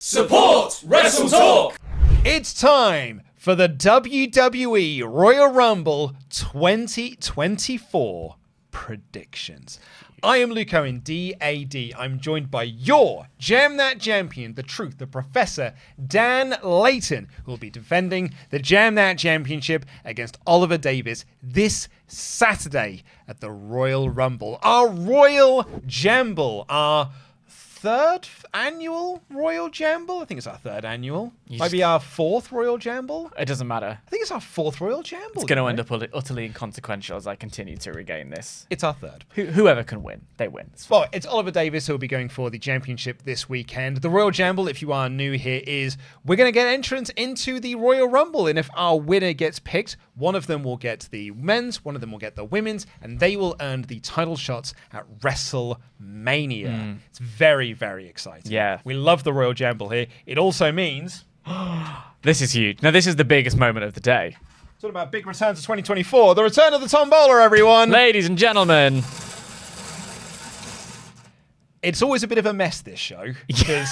Support WrestleTalk! It's time for the WWE Royal Rumble 2024 predictions. I am Luke Owen, DAD. I'm joined by your Jam That Champion, the truth, the Professor, Dan Layton, who will be defending the Jam That Championship against Oliver Davis this Saturday at the Royal Rumble. Our Royal Jamble, our third annual Royal Jamble? I think it's our third annual. Maybe our fourth Royal Jamble? It doesn't matter. I think it's our fourth Royal Jamble. It's going to end up utterly inconsequential as I continue to regain this. It's our third. Whoever can win, they win. Well, it's Oliver Davis who will be going for the championship this weekend. The Royal Jamble, if you are new here, is we're going to get entrance into the Royal Rumble. And if our winner gets picked, one of them will get the men's, one of them will get the women's, and they will earn the title shots at WrestleMania. It's very, very exciting. Yeah. We love the Royal Jamble here. It also means... This is huge. Now, this is the biggest moment of the day. It's all about big return to 2024. The return of the Tombola, everyone. Ladies and gentlemen. It's always a bit of a mess, this show, because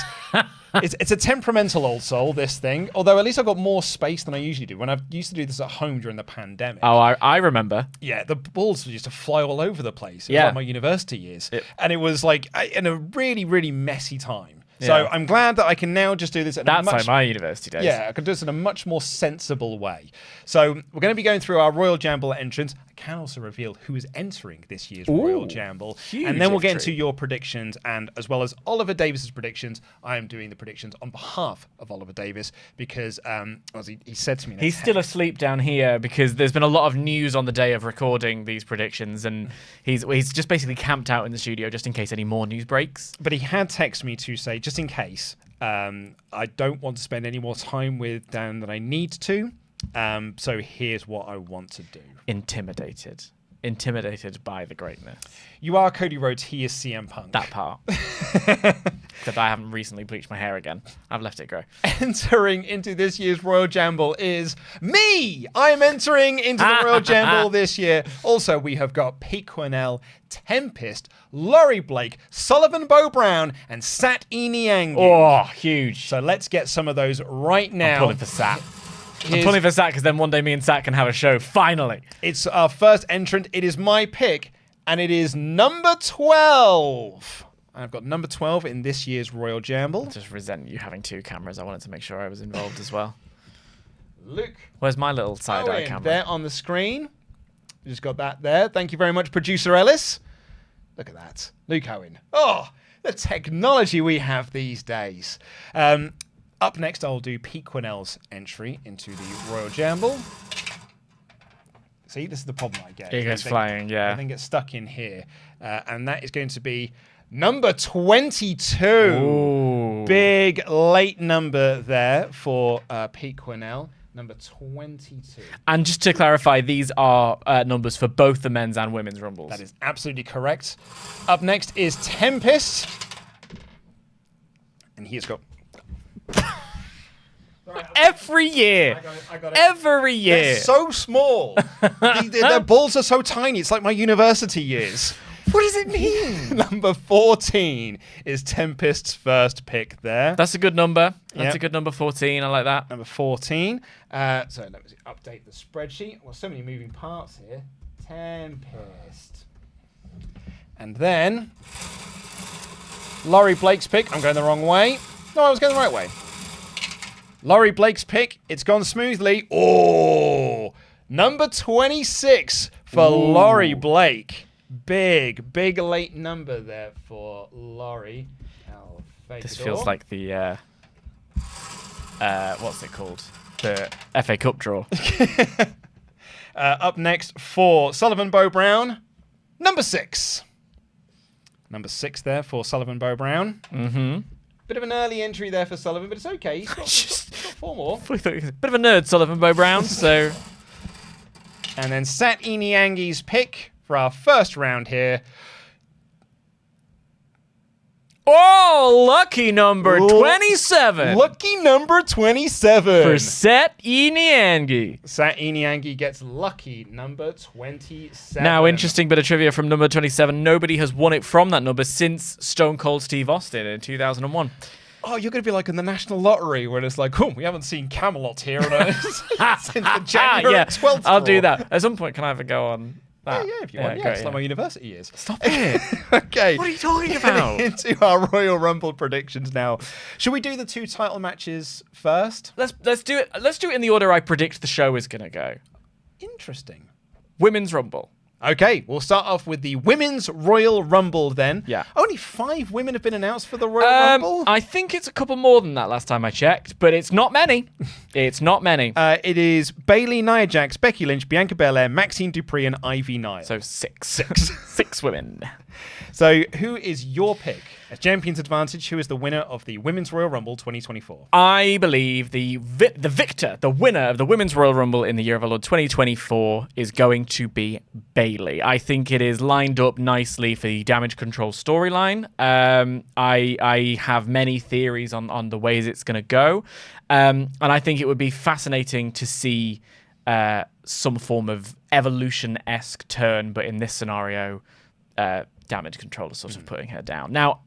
it's a temperamental old soul, this thing. Although at least I've got more space than I usually do. When I used to do this at home during the pandemic. Oh, I remember. Yeah, the balls used to fly all over the place. It was Yeah. like my university years. And it was like in a really, really messy time. So Yeah. I'm glad that I can now just do this at That's a much... like my university days. Yeah, I can do this in a much more sensible way. So we're going to be going through our Royal Jamble entrance. I can also reveal who is entering this year's Royal Jamble. huge And then we'll get entry. into your predictions. And as well as Oliver Davis's predictions, I am doing the predictions on behalf of Oliver Davis because, as he said to me... He's still asleep down here because there's been a lot of news on the day of recording these predictions, and he's just basically camped out in the studio just in case any more news breaks. But he had texted me to say, just in case, I don't want to spend any more time with Dan than I need to. So here's what I want to do. Intimidated by the greatness. You are Cody Rhodes. He is CM Punk. That part. Except I haven't recently bleached my hair again. I've left it grow. Entering into this year's Royal Jamble is me. I'm entering into the Royal Jamble this year. Also, we have got Pete Quinnell, Tempest, Laurie Blake, Sullivan Bo Brown, and Sat Iniangi. Oh, huge. So let's get some of those right now. I'm pulling for Sat. I'm pulling for Sat because then one day me and Sat can have a show, finally. It's our first entrant. It is my pick, and it is number 12. I've got number 12 in this year's Royal Jamble. I just resent you having two cameras. I wanted to make sure I was involved as well. Luke. Where's my little side-eye camera? There on the screen. We just got that there. Thank you very much, Producer Ellis. Look at that. Luke Owen. Oh, the technology we have these days. Up next, I'll do Pete Quinnell's entry into the Royal Jamble. See, this is the problem I get. It goes flying, yeah. I think it's stuck in here. And that is going to be number 22. Ooh. Big late number there for Pete Quinnell. Number 22. And just to clarify, these are numbers for both the men's and women's rumbles. That is absolutely correct. Up next is Tempest. And he's got... Every year. I got it. Every year. They're so small. Their balls are so tiny. It's like my university years. What does it mean? Number 14 is Tempest's first pick there. That's a good number. That's Yep. a good number, 14. I like that. Number 14. So let me update the spreadsheet. Well, so many moving parts here. Tempest. And then Laurie Blake's pick. I'm going the wrong way. No, I was going the right way. Laurie Blake's pick. It's gone smoothly. Oh, number 26 for Laurie Blake. Big late number there for Laurie. This feels like the, what's it called? The FA Cup draw. Up next for Sullivan Bo Brown, number 6. Number 6 there for Sullivan Bo Brown. Mm-hmm. Bit of an early entry there for Sullivan, but it's okay. He's got 4 more. Bit of a nerd, Sullivan Bo Brown, so... And then Sat Iniangi's pick for our first round here. Oh, lucky number 27. Lucky number 27. For Sat Iniangi. Sat Iniangi gets lucky number 27. Now, interesting bit of trivia from number 27. Nobody has won it from that number since Stone Cold Steve Austin in 2001. oh, you're going to be like in the National Lottery where it's like, oh, we haven't seen Camelot here since the January 12th I'll draw. do that. At some point, can I have a go on that? Yeah, if you want. Yeah, it's like my university years. Stop it. Okay. What are you talking about? Getting into our Royal Rumble predictions now. Should we do the 2 title matches first? Let's do it. Let's do it in the order I predict the show is going to go. Interesting. Women's Rumble. Okay, we'll start off with the Women's Royal Rumble then. Yeah. Only 5 women have been announced for the Royal Rumble. I think it's a couple more than that last time I checked, but it's not many. It's not many. It is Bayley, Nia Jax, Becky Lynch, Bianca Belair, Maxine Dupree, and Ivy Nile. So 6. 6 women. So who is your pick? As Champion's Advantage, who is the winner of the Women's Royal Rumble 2024? I believe the victor, the winner of the Women's Royal Rumble in the year of our Lord 2024 is going to be Bayley. I think it is lined up nicely for the Damage Control storyline. I have many theories on the ways it's going to go. And I think it would be fascinating to see some form of evolution-esque turn, but in this scenario, Damage Control is sort of putting her down. Now,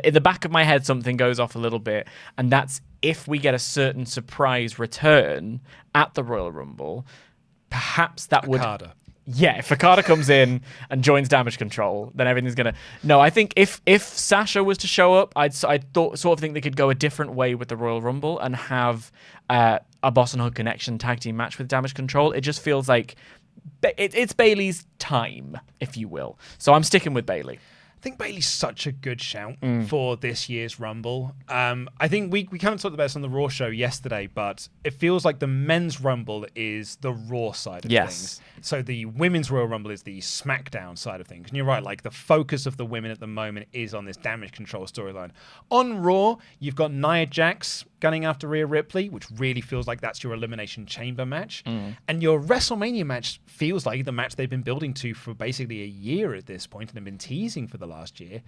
in the back of my head, something goes off a little bit, and that's if we get a certain surprise return at the Royal Rumble, perhaps that would... Okada. Yeah, if Okada comes in and joins Damage Control, then everything's gonna... No, I think if Sasha was to show up, I'd sort of think they could go a different way with the Royal Rumble and have a Boss and Hug Connection tag team match with Damage Control. It just feels like it's Bayley's time, if you will. So I'm sticking with Bayley. I think Bayley's such a good shout for this year's Rumble. I think we kind of talked about this on the Raw show yesterday, but it feels like the men's Rumble is the Raw side of things. So the women's Royal Rumble is the SmackDown side of things. And you're right, like the focus of the women at the moment is on this Damage Control storyline. On Raw, you've got Nia Jax gunning after Rhea Ripley, which really feels like that's your Elimination Chamber match. And your WrestleMania match feels like the match they've been building to for basically a year at this point and have been teasing for the last year.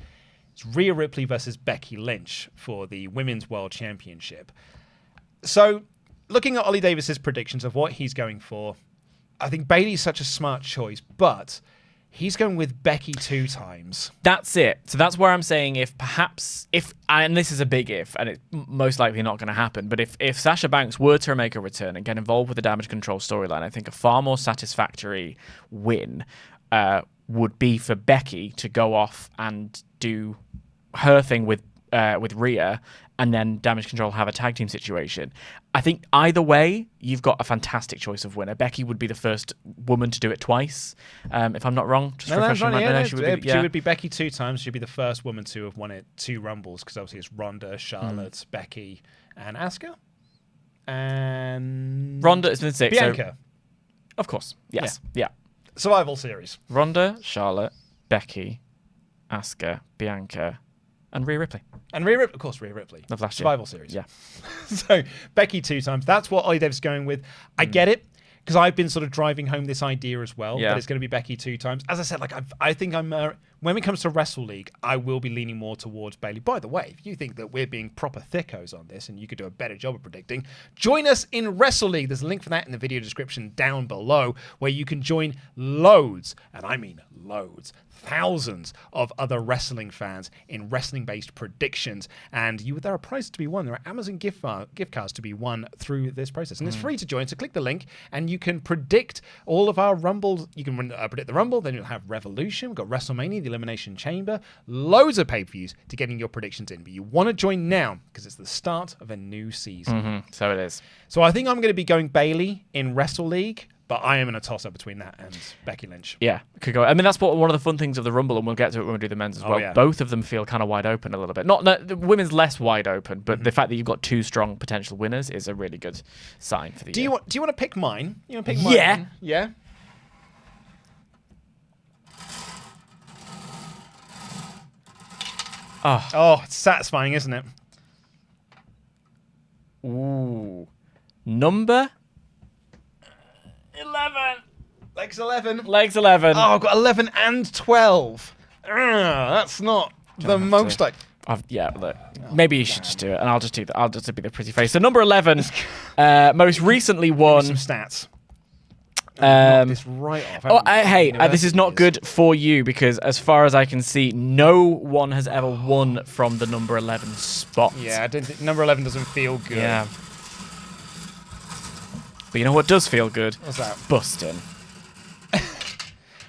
It's Rhea Ripley versus Becky Lynch for the Women's World Championship. So, looking at Ollie Davis's predictions of what he's going for, I think Bayley's such a smart choice, but he's going with Becky 2 times. That's it. So that's where I'm saying if, and this is a big if, and it's most likely not going to happen, but if Sasha Banks were to make a return and get involved with the Damage Control storyline, I think a far more satisfactory win would be for Becky to go off and do her thing with Rhea, and then Damage Control have a tag team situation. I think either way, you've got a fantastic choice of winner. Becky would be the first woman to do it twice, if I'm not wrong. Just refreshing my memory. She would be Becky 2 times. She'd be the first woman to have won it 2 Rumbles, because obviously it's Ronda, Charlotte, Becky, and Asuka. And Ronda has been 6. Bianca. So, of course. Yes. Yeah. Survival Series. Ronda, Charlotte, Becky, Asuka, Bianca, and Rhea Ripley. And Rhea Ripley, of course, Rhea Ripley. Of last year. Survival Series. Yeah. So Becky 2 times. That's what Ollie Davis is going with. I get it, because I've been sort of driving home this idea as well, that it's going to be Becky 2 times. As I said, like I think I'm when it comes to Wrestle League, I will be leaning more towards Bayley. By the way, if you think that we're being proper thickos on this and you could do a better job of predicting, join us in Wrestle League. There's a link for that in the video description down below, where you can join loads, and I mean loads, thousands of other wrestling fans in wrestling-based predictions, and there are prizes to be won. There are Amazon gift cards to be won through this process, and it's free to join. So click the link, and you can predict all of our Rumbles. You can predict the Rumble, then you'll have Revolution. We've got WrestleMania, the Elimination Chamber, loads of pay-per-views to getting your predictions in. But you want to join now because it's the start of a new season. So it is. So I think I'm going to be going Bayley in Wrestle League. But I am in a toss-up between that and Becky Lynch. Yeah, could go. I mean, that's one of the fun things of the Rumble, and we'll get to it when we do the men's as well. Yeah. Both of them feel kind of wide open a little bit. Not the women's less wide open, but the fact that you've got 2 strong potential winners is a really good sign for the year. Do you want to pick mine? You want to pick mine? Yeah. Yeah. Oh, it's satisfying, isn't it? Ooh. Number 11. Legs 11. Legs 11. Oh, I've got 11 and 12. That's not the most like. Yeah, look. Maybe you should just do it, and I'll just do that. I'll just be the pretty face. So number 11, most recently won. Some stats. Knock this right off. This is not good for you because, as far as I can see, no one has ever won from the number 11 spot. Yeah, I don't think number 11 doesn't feel good. Yeah. But you know what does feel good? What's that? Busting.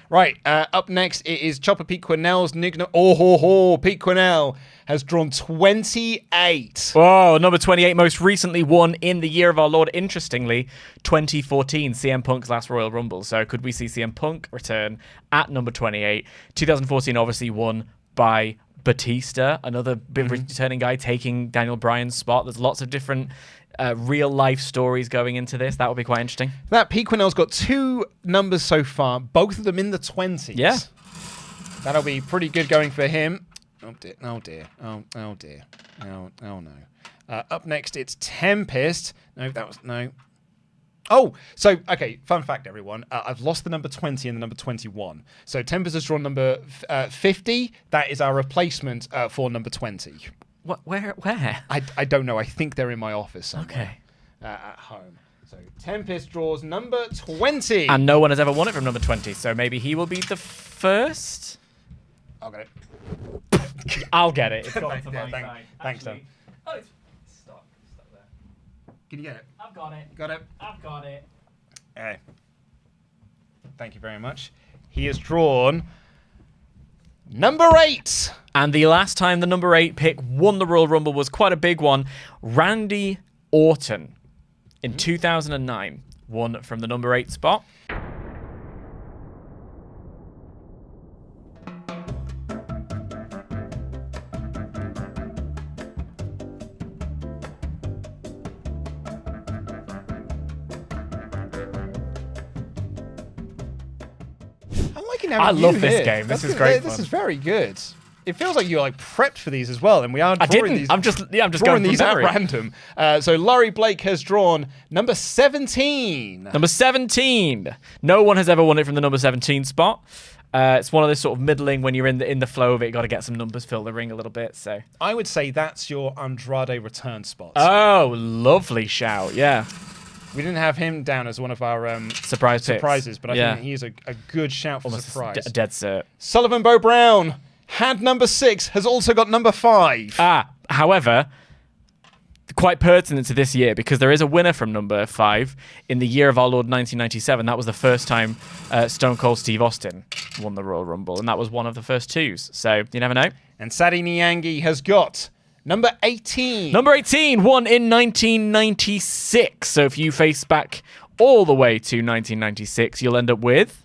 Right, up next it is Chopper Pete Quinnell's nickname. Pete Quinnell has drawn 28. Oh, number 28 most recently won in the year of our Lord, interestingly, 2014, CM Punk's last Royal Rumble. So could we see CM Punk return at number 28? 2014 obviously won by Batista, another big returning guy taking Daniel Bryan's spot. There's lots of different real life stories going into this. That would be quite interesting. That Pete Quinnell's got 2 numbers so far, both of them in the 20s. Yeah. That'll be pretty good going for him. Oh dear. Oh dear. Oh dear. Oh no. Up next it's Tempest. No, that was no. Oh, so okay. Fun fact, everyone. I've lost the number 20 and the number 21. So Tempest has drawn number 50. That is our replacement for number 20. What? Where? I don't know. I think they're in my office somewhere. Okay. At home. So Tempest draws number 20. And no one has ever won it from number 20, so maybe he will be the first. I'll get it. I'll get it. It's got Thanks, to yeah, my thanks- side. thanks, Tom. Oh, it's stuck there. Can you get it? I've got it. Got it. I've got it. Okay. Thank you very much. He has drawn number 8. And the last time the number 8 pick won the Royal Rumble was quite a big one. Randy Orton in 2009 won from the number 8 spot. I love this game. This is great This fun. is very good. It feels like you're like prepped for these as well, and we are I drawing didn't. these. I'm just drawing going these from at memory. random. So Laurie Blake has drawn number 17. Number 17. No one has ever won it from the number 17 spot. It's one of those sort of middling when you're in the flow of it. You got to get some numbers, fill the ring a little bit. So I would say that's your Andrade return spot. oh, lovely shout! Yeah, We didn't have him down as one of our surprises, but I think he's a good shout for almost surprise. a dead cert. Sullivan Bo Brown had number 6, has also got number 5. However, quite pertinent to this year because there is a winner from number 5 in the year of our Lord 1997. That was the first time Stone Cold Steve Austin won the Royal Rumble, and that was one of the first 2s. So you never know. And Sadie Nyangi has got number 18. Number 18 won in 1996. So if you face back all the way to 1996, you'll end up with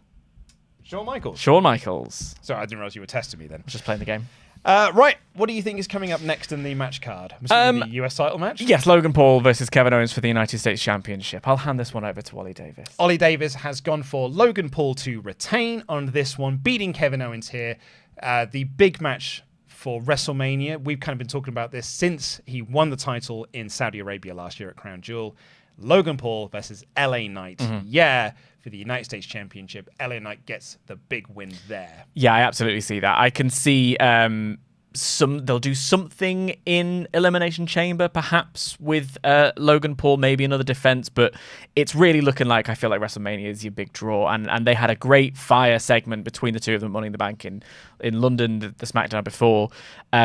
Shawn Michaels. Shawn Michaels. Sorry, I didn't realize you were testing me then. Just playing the game. Right, what do you think is coming up next in the match card? I'm assuming the US title match? Yes, Logan Paul versus Kevin Owens for the United States Championship. I'll hand this one over to Ollie Davis. Ollie Davis has gone for Logan Paul to retain on this one, beating Kevin Owens here. The big match for WrestleMania. We've kind of been talking about this since he won the title in Saudi Arabia last year at Crown Jewel. Logan Paul versus LA Knight. Yeah, for the United States Championship. LA Knight gets the big win there. Yeah, I absolutely see that. I can see they'll do something in Elimination Chamber, perhaps with Logan Paul, maybe another defense, but it's really looking like I feel like WrestleMania is your big draw, and they had a great fire segment between the two of them, Money in the Bank in London, the SmackDown before.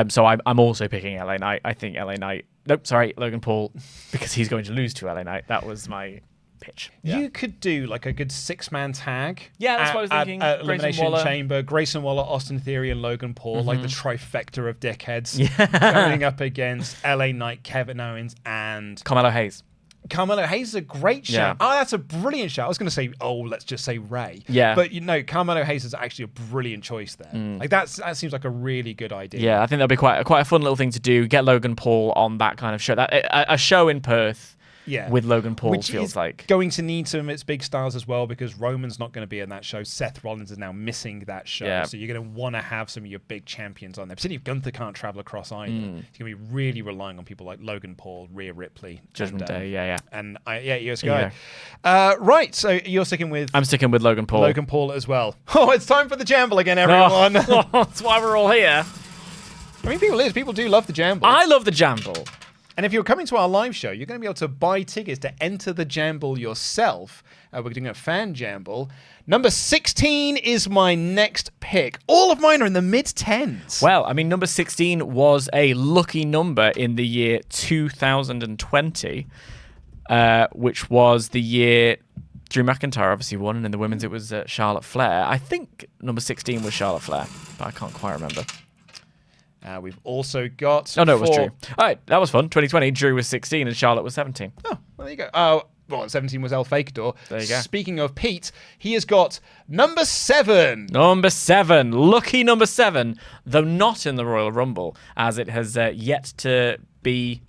So I'm also picking LA Knight. I think LA Knight. Nope, sorry, Logan Paul, because he's going to lose to LA Knight. That was my pitch. Yeah. You could do like a good 6-man tag. Yeah, that's what I was thinking. At Grayson Elimination Waller. Chamber, Grayson Waller, Austin Theory, and Logan Paul, like the trifecta of dickheads, Yeah. going up against LA Knight, Kevin Owens, and Carmelo Hayes. Carmelo Hayes is a great shout. Yeah. Oh, that's a brilliant shout. I was going to say, let's just say Ray. Yeah. But Carmelo Hayes is actually a brilliant choice there. Like that seems like a really good idea. Yeah, I think that'll be quite a fun little thing to do. Get Logan Paul on that kind of show. A show in Perth. Yeah. With Logan Paul Which feels is like going to need some of its big stars as well, because Roman's not going to be in that show. Seth Rollins is now missing that show. Yeah. So you're going to want to have some of your big champions on there. Particularly if Gunther can't travel across either. You're going to be really relying on people like Logan Paul, Rhea Ripley. Judgment Day. Yeah. And US Guy. Right, so you're sticking with I'm sticking with Logan Paul. Logan Paul as well. Oh, it's time for the Jamble again, everyone. That's why we're all here. I mean, people do love the Jamble. I love the Jamble. And if you're coming to our live show, you're going to be able to buy tickets to enter the Jamble yourself. We're doing a fan Jamble. Number 16 is my next pick. All of mine are in the mid-10s. Well, I mean, number 16 was a lucky number in the year 2020, which was the year Drew McIntyre obviously won, and in the women's it was Charlotte Flair. I think number 16 was Charlotte Flair, but I can't quite remember. We've also got... Oh, no, it was Drew. All right, that was fun. 2020, Drew was 16 and Charlotte was 17. Oh, well, there you go. Well, 17 was El Fakador. There you go. Speaking of Pete, he has got number 7. Number 7. Lucky number 7, though not in the Royal Rumble, as it has yet to be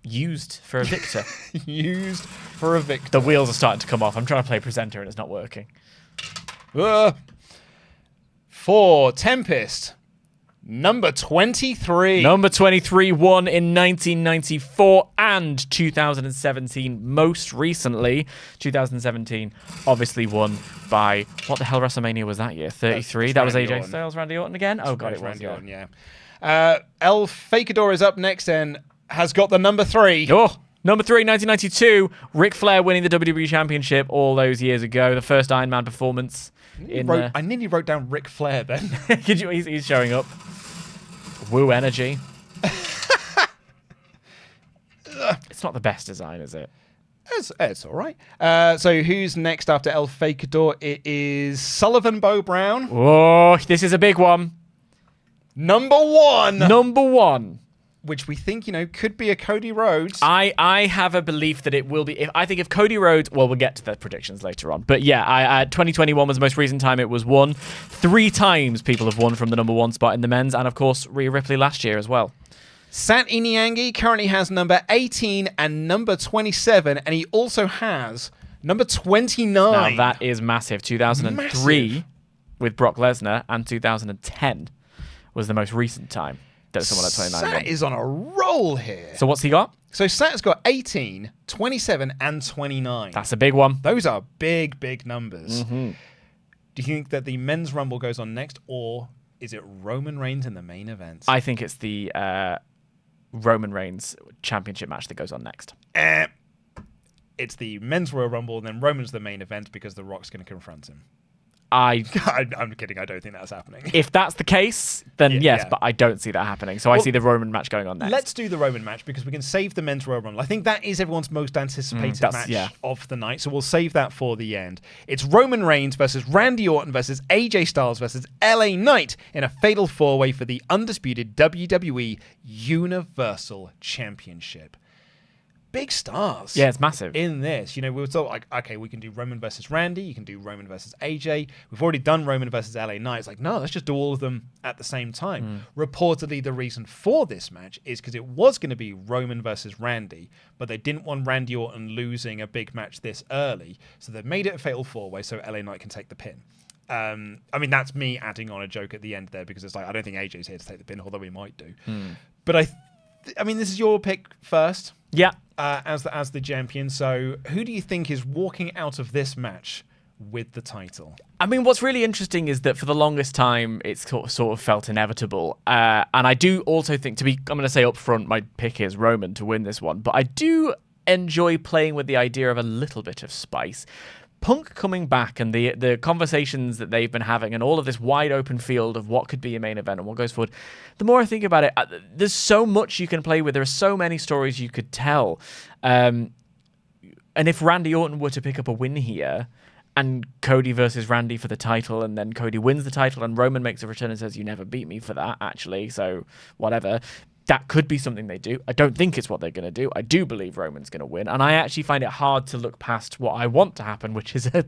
used for a victor. Used for a victor. The wheels are starting to come off. I'm trying to play presenter and it's not working. For Tempest, number 23. Number 23 won in 1994 and 2017. Most recently, 2017 obviously won by, what the hell WrestleMania was that year? 33? That was AJ Styles, Randy Orton again? Oh, God, it was, Randy Orton, yeah. El Fakador is up next and has got the number 3. Oh, number 3, 1992. Ric Flair winning the WWE Championship all those years ago. The first Iron Man performance. I nearly wrote down Ric Flair then. He's showing up. Woo energy. It's not the best design, is it? It's all right. So who's next after El Fakador? It is Sullivan Bo Brown. Oh, this is a big one. Number 1. Number 1. Which we think, could be a Cody Rhodes. I have a belief that it will be. I think if Cody Rhodes, well, we'll get to the predictions later on. But yeah, 2021 was the most recent time it was won. 3 times people have won from the number 1 spot in the men's, and of course Rhea Ripley last year as well. Sat Iniangi currently has number 18 and number 27, and he also has number 29. Now that is massive. 2003 with Brock Lesnar, and 2010 was the most recent time that someone had 29 Sat won. is on a roll here. So what's he got? So Sat's got 18, 27, and 29. That's a big one. Those are big, big numbers. Mm-hmm. Do you think that the men's rumble goes on next, or is it Roman Reigns in the main event? I think it's the Roman Reigns championship match that goes on next. It's the men's Royal Rumble, and then Roman's the main event because The Rock's going to confront him. I'm kidding. I don't think that's happening. If that's the case, then yes, yeah. but I don't see that happening. So I see the Roman match going on next. Let's do the Roman match because we can save the men's Royal Rumble. I think that is everyone's most anticipated match of the night, so we'll save that for the end. It's Roman Reigns versus Randy Orton versus AJ Styles versus LA Knight in a fatal 4-way for the undisputed WWE Universal Championship. Big stars. Yeah, it's massive. In this, we were thought like, okay, we can do Roman versus Randy, you can do Roman versus AJ. We've already done Roman versus LA Knight. It's like, no, let's just do all of them at the same time. Reportedly, the reason for this match is because it was going to be Roman versus Randy, but they didn't want Randy Orton losing a big match this early, so they've made it a fatal 4-way so LA Knight can take the pin. I mean, that's me adding on a joke at the end there because it's like, I don't think AJ's here to take the pin, although we might do. But I mean, this is your pick first. Yeah. As the champion. So who do you think is walking out of this match with the title? I mean, what's really interesting is that for the longest time, it's sort of felt inevitable. And I do also think, I'm going to say up front, my pick is Roman to win this one. But I do enjoy playing with the idea of a little bit of spice. Punk coming back and the conversations that they've been having and all of this wide open field of what could be a main event and what goes forward, the more I think about it, there's so much you can play with. There are so many stories you could tell. And if Randy Orton were to pick up a win here and Cody versus Randy for the title, and then Cody wins the title and Roman makes a return and says, you never beat me for that, actually, so whatever. That could be something they do. I don't think it's what they're going to do. I do believe Roman's going to win. And I actually find it hard to look past what I want to happen, which is a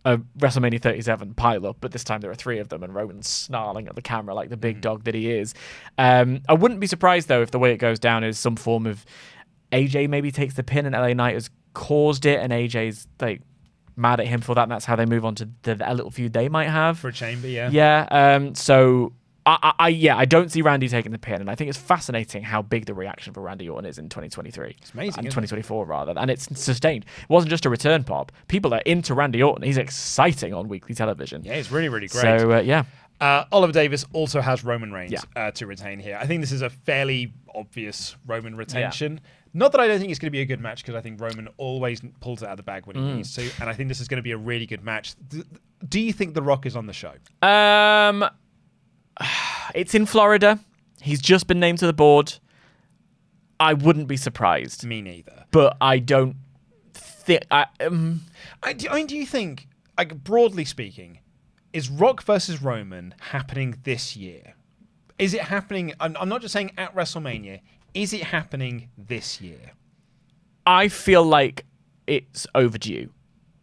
WrestleMania 37 pile-up. But this time there are 3 of them, and Roman's snarling at the camera like the big dog that he is. I wouldn't be surprised, though, if the way it goes down is some form of AJ maybe takes the pin and LA Knight has caused it, and AJ's like mad at him for that, and that's how they move on to the little feud they might have. For a chamber, yeah. Yeah, so... I don't see Randy taking the pin, and I think it's fascinating how big the reaction for Randy Orton is in 2023. It's amazing. In 2024, rather, and it's sustained. It wasn't just a return pop. People are into Randy Orton. He's exciting on weekly television. Yeah, he's really, really great. So, yeah. Oliver Davis also has Roman Reigns Yeah. to retain here. I think this is a fairly obvious Roman retention. Not that I don't think it's going to be a good match, because I think Roman always pulls it out of the bag when he needs to, and I think this is going to be a really good match. Do you think The Rock is on the show? It's in Florida. He's just been named to the board. I wouldn't be surprised. Me neither. But I don't think... do you think, like, broadly speaking, is Rock versus Roman happening this year? Is it happening... I'm not just saying at WrestleMania. Is it happening this year? I feel like it's overdue.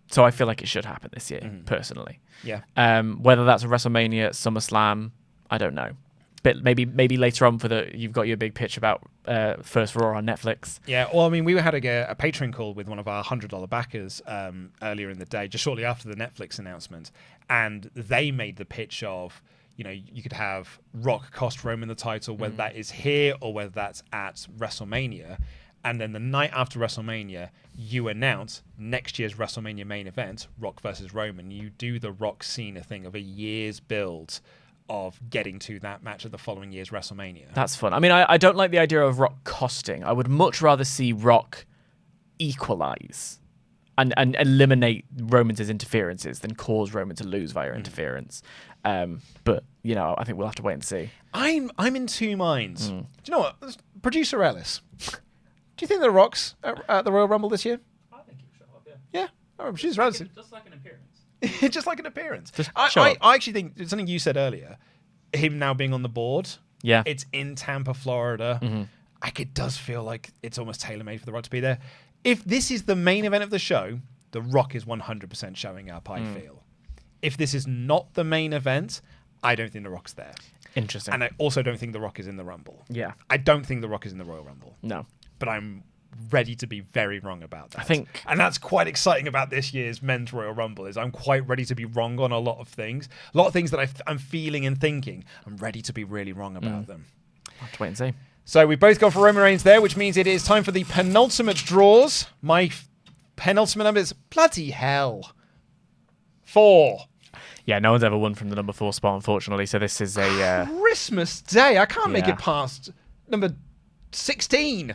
So I feel like it should happen this year, personally. Yeah. Whether that's a WrestleMania, SummerSlam, I don't know. But maybe later on you've got your big pitch about First Raw on Netflix. Yeah, well, I mean, we had a Patreon call with one of our $100 backers earlier in the day, just shortly after the Netflix announcement, and they made the pitch of, you could have Rock cost Roman the title, whether that is here or whether that's at WrestleMania, and then the night after WrestleMania, you announce next year's WrestleMania main event, Rock versus Roman. You do the Rock Cena thing of a year's build of getting to that match at the following year's WrestleMania. That's fun. I mean, I don't like the idea of Rock costing. I would much rather see Rock equalize and eliminate Roman's interferences than cause Roman to lose via interference. But, I think we'll have to wait and see. I'm in two minds. Do you know what? Producer Ellis, do you think The Rock's at the Royal Rumble this year? I think he'll show up, yeah. Yeah. Oh, she's relative. Just like an appearance. Just like an appearance. Just I show up. actually think it's something you said earlier, him now being on the board. Yeah. It's in Tampa, Florida. It does feel like it's almost tailor-made for The Rock to be there. If this is the main event of the show, The Rock is 100% showing up, I feel. If this is not the main event, I don't think The Rock's there. Interesting. And I also don't think The Rock is in the Rumble. Yeah. I don't think The Rock is in the Royal Rumble. No. But I'm ready to be very wrong about that. I think... And that's quite exciting about this year's Men's Royal Rumble, is I'm quite ready to be wrong on a lot of things. A lot of things that I'm feeling and thinking. I'm ready to be really wrong about them. I'll have to wait and see. So we both gone for Roman Reigns there, which means it is time for the penultimate draws. My penultimate number is bloody hell. 4. Yeah, no one's ever won from the number 4 spot, unfortunately. So this is a... Christmas Day. I can't make Yeah. it past number 16.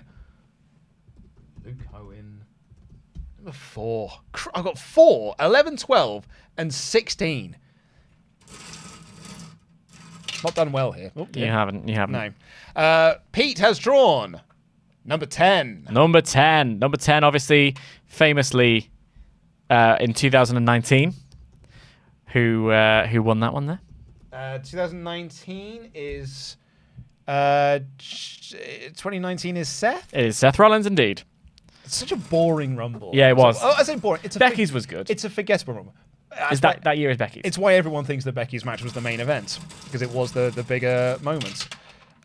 Luke Owen. Number 4. I've got 4, 11, 12, and 16. Not done well here. Oh, You haven't. No. Pete has drawn number 10. Number 10. Number 10, obviously, famously in 2019. Who won that one there? 2019 is... 2019 is Seth? It is Seth Rollins, indeed. It's such a boring Rumble. Yeah, it was. I say boring. Becky's was good. It's a forgettable Rumble. Is that year is Becky's? It's why everyone thinks that Becky's match was the main event, because it was the bigger moment.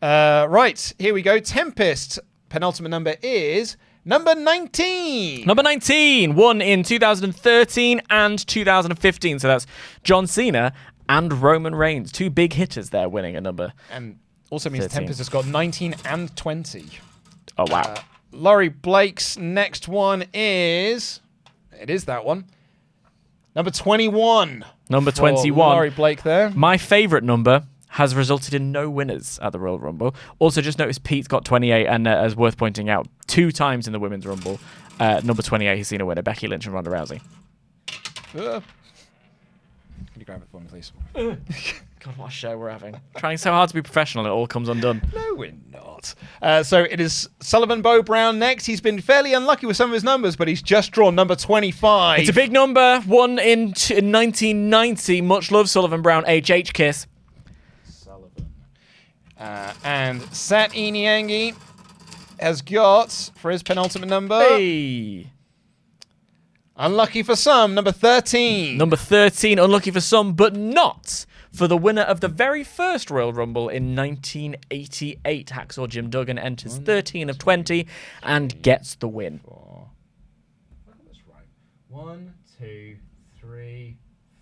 Right, here we go. Tempest, penultimate number is number 19. Number 19, won in 2013 and 2015. So that's John Cena and Roman Reigns. 2 big hitters there winning a number. And also means 13. Tempest has got 19 and 20. Oh, wow. Laurie Blake's next one is... It is that one. Number 21. Number for 21. Laurie Blake there. My favourite number has resulted in no winners at the Royal Rumble. Also, just notice Pete's got 28, and as worth pointing out, 2 times in the Women's Rumble. Number 28, he's seen a winner, Becky Lynch and Ronda Rousey. Can you grab it for me, please? God, what a show we're having. Trying so hard to be professional, it all comes undone. No, we're not. So it is Sullivan Bo Brown next. He's been fairly unlucky with some of his numbers, but he's just drawn number 25. It's a big number, won in 1990. Much love, Sullivan Brown, HH Kiss. Sullivan. And Sat Iniangi has got, for his penultimate number, Hey. unlucky for some, number 13. Number 13, unlucky for some, but not for the winner of the very first Royal Rumble in 1988. Hacksaw Jim Duggan enters 13 of 20 and gets the win. 1, 2, 3,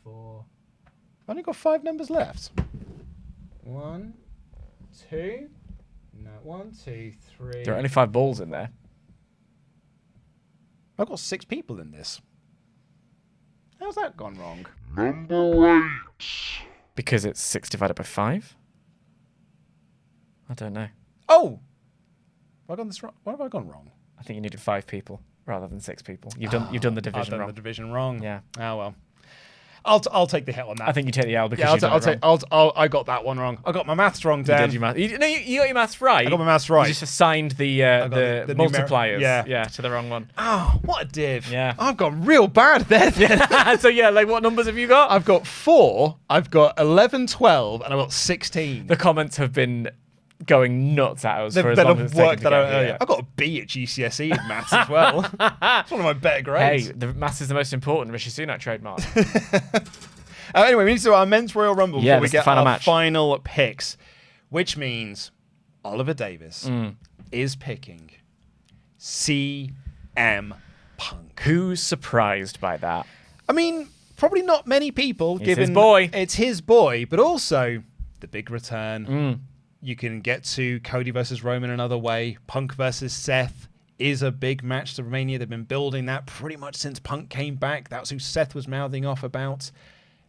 4. I've only got 5 numbers left. 1, 2. No, 1, 2, 3. There are only 5 balls in there. I've got 6 people in this. How's that gone wrong? Number 8. Because it's 6 divided by 5? I don't know. Oh! Have I gone this wrong? What have I gone wrong? I think you needed 5 people rather than 6 people. You've done the division I've done wrong. the division wrong. Yeah. Oh, well. I'll take the hit on that. I think you take the L because I got that one wrong. I got my maths wrong, Dan. You did your math. You got your maths right. I got my maths right. You just assigned the multipliers to the wrong one. Oh, what a div. Yeah. I've got real bad there. So like what numbers have you got? I've got 4, I've got 11, 12, and I've got 16. The comments have been going nuts at us for as long as it's taken to get here. I got a B at GCSE in maths as well. It's one of my better grades. Hey, the maths is the most important Rishi Sunak trademark. Anyway, we need to do our men's Royal Rumble before we get our match. final picks, which means Oliver Davis is picking CM Punk. Who's surprised by that? I mean, probably not many people, given his boy. It's his boy, but also the big return. You can get to Cody versus Roman another way. Punk versus Seth is a big match to WrestleMania. They've been building that pretty much since Punk came back. That's who Seth was mouthing off about.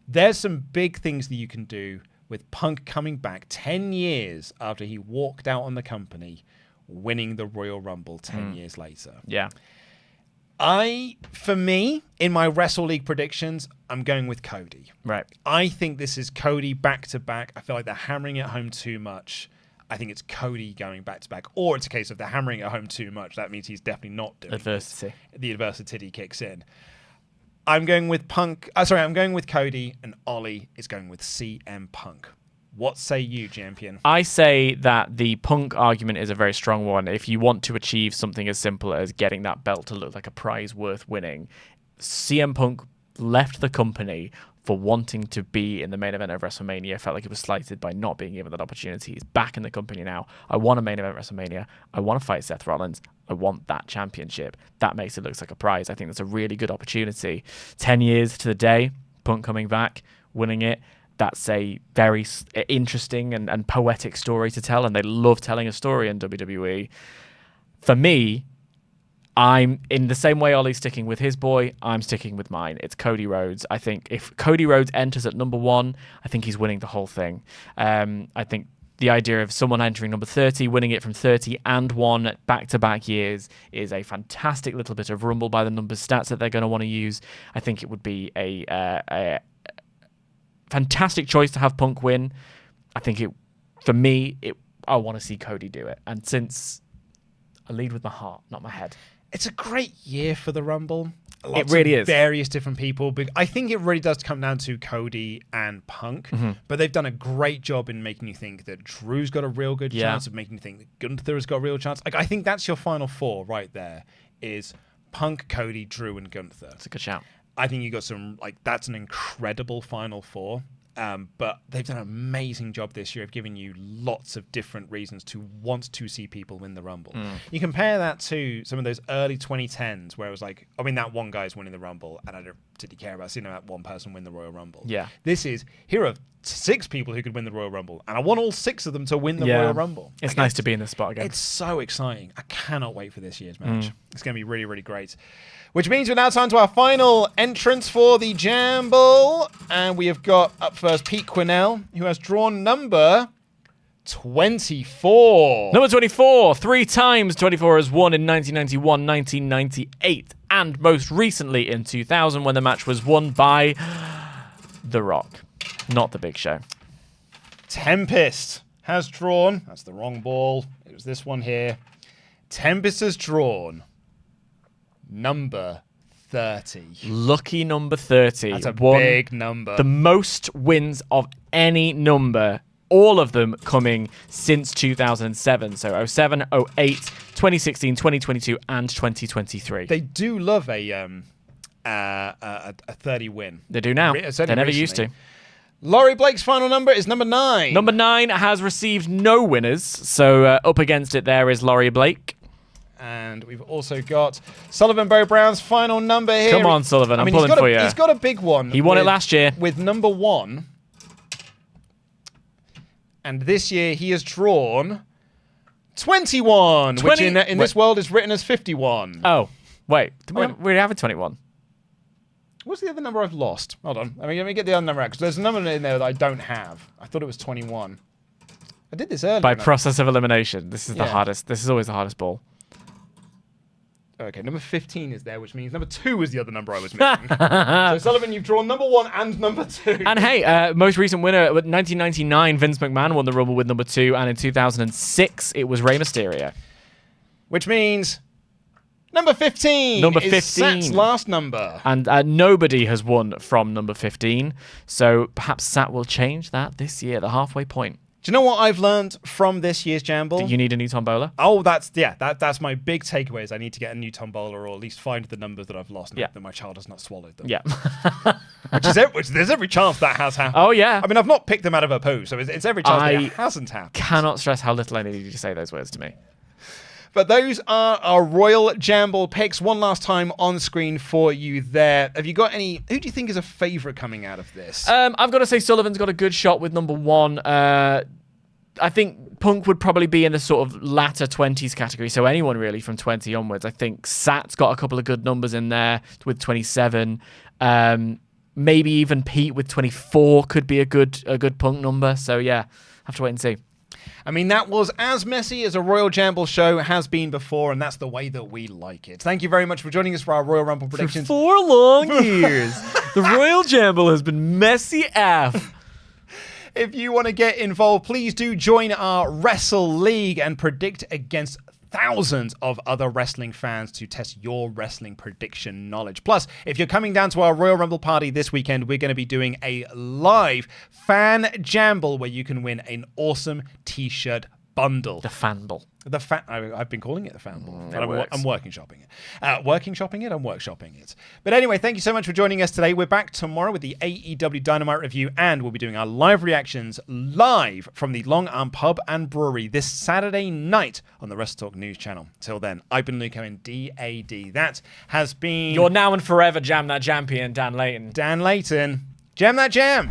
There's some big things that you can do with Punk coming back 10 years after he walked out on the company, winning the Royal Rumble 10 years later. Yeah. For me, in my Wrestle League predictions, I'm going with Cody. Right. I think this is Cody back to back. I feel like they're hammering it home too much. I think it's Cody going back to back. Or it's a case of they're hammering it home too much. That means he's definitely not doing adversity. The adversity kicks in. I'm going with I'm going with Cody, and Ollie is going with CM Punk. What say you, champion? I say that the Punk argument is a very strong one. If you want to achieve something as simple as getting that belt to look like a prize worth winning, CM Punk left the company for wanting to be in the main event of WrestleMania. Felt like he was slighted by not being given that opportunity. He's back in the company now. I want a main event WrestleMania. I want to fight Seth Rollins. I want that championship. That makes it look like a prize. I think that's a really good opportunity. 10 years to the day, Punk coming back, winning it. That's a very interesting and poetic story to tell, and they love telling a story in WWE. For me, I'm in the same way Ollie's sticking with his boy, I'm sticking with mine. It's Cody Rhodes. I think if Cody Rhodes enters at number 1, I think he's winning the whole thing. I think the idea of someone entering number 30, winning it from 30 and 1 back-to-back years is a fantastic little bit of Rumble by the numbers stats that they're going to want to use. I think it would be a fantastic choice to have Punk win. I think I want to see Cody do it. And since I lead with my heart, not my head. It's a great year for the Rumble. It really is. Various different people. But I think it really does come down to Cody and Punk. But they've done a great job in making you think that Drew's got a real good chance, of making you think that Gunther has got a real chance. Like, I think that's your final 4 right there, is Punk, Cody, Drew, and Gunther. That's a good shout. I think you got that's an incredible final 4. But they've done an amazing job this year of giving you lots of different reasons to want to see people win the Rumble. You compare that to some of those early 2010s where it was like, that one guy's winning the Rumble, and I don't particularly care about seeing that one person win the Royal Rumble. Yeah. This is, here are 6 people who could win the Royal Rumble, and I want all 6 of them to win the Royal Rumble. It's nice to be in this spot again. It's so exciting. I cannot wait for this year's match. It's going to be really, really great. Which means we're now time to our final entrance for the Jamble. And we have got up first Pete Quinnell, who has drawn number 24. Number 24, 3 times 24 has won in 1991, 1998, and most recently in 2000 when the match was won by The Rock, not The Big Show. Tempest has drawn, that's the wrong ball, it was this one here. Tempest has drawn number 30. Lucky number 30. That's a big number. The most wins of any number, all of them coming since 2007. So 07, 08, 2016, 2022, and 2023. They do love a 30 win. They do now. They never used to. Laurie Blake's final number is number 9. Number 9 has received no winners. So up against it there is Laurie Blake. And we've also got Sullivan Bo Brown's final number here. Come on, Sullivan. I'm pulling for you. He's got a big one. He won it last year. With number 1. And this year he has drawn 21, which in this world is written as 51. Oh, wait. We have a 21. What's the other number I've lost? Hold on. Let me get the other number out, because there's a number in there that I don't have. I thought it was 21. I did this earlier. By process of elimination. This is the Yeah. hardest. This is always the hardest ball. Okay, number 15 is there, which means number 2 is the other number I was missing. So, Sullivan, you've drawn number 1 and number 2. And hey, most recent winner, 1999, Vince McMahon won the Rumble with number 2, and in 2006, it was Rey Mysterio. Which means number 15 Number is 15. Sat's last number. And nobody has won from number 15, so perhaps Sat will change that this year, the halfway point. Do you know what I've learned from this year's Jamble? You need a new tombola? Oh, that's my big takeaway is I need to get a new tombola, or at least find the numbers that I've lost and Yeah. hope that my child has not swallowed them. Yeah. Which there's every chance that has happened. Oh, yeah. I mean, I've not picked them out of a poo, so it's every chance that it hasn't happened. Cannot stress how little I needed you to say those words to me. But those are our Royal Jamble picks. One last time on screen for you there. Have you got any... Who do you think is a favourite coming out of this? I've got to say Sullivan's got a good shot with number 1. I think Punk would probably be in the sort of latter 20s category, so anyone really from 20 onwards. I think Sat's got a couple of good numbers in there with 27. Maybe even Pete with 24 could be a good Punk number. So yeah, have to wait and see. I mean, that was as messy as a Royal Jamble show has been before, and that's the way that we like it. Thank you very much for joining us for our Royal Rumble predictions. For 4 long years, the Royal Jamble has been messy AF. If you want to get involved, please do join our Wrestle League and predict against thousands of other wrestling fans to test your wrestling prediction knowledge. Plus, if you're coming down to our Royal Rumble party this weekend, we're going to be doing a live fan jamble where you can win an awesome t-shirt bundle. The fanble. I've been calling it the fan ball. It works. I'm working shopping it. I'm workshopping it. But anyway, thank you so much for joining us today. We're back tomorrow with the AEW Dynamite review, and we'll be doing our live reactions live from the Long Arm Pub and Brewery this Saturday night on the WrestleTalk News channel. Till then, I've been Luco in DAD. That has been Your now and forever Jam That Champion, Dan Layton. Dan Layton. Jam that jam.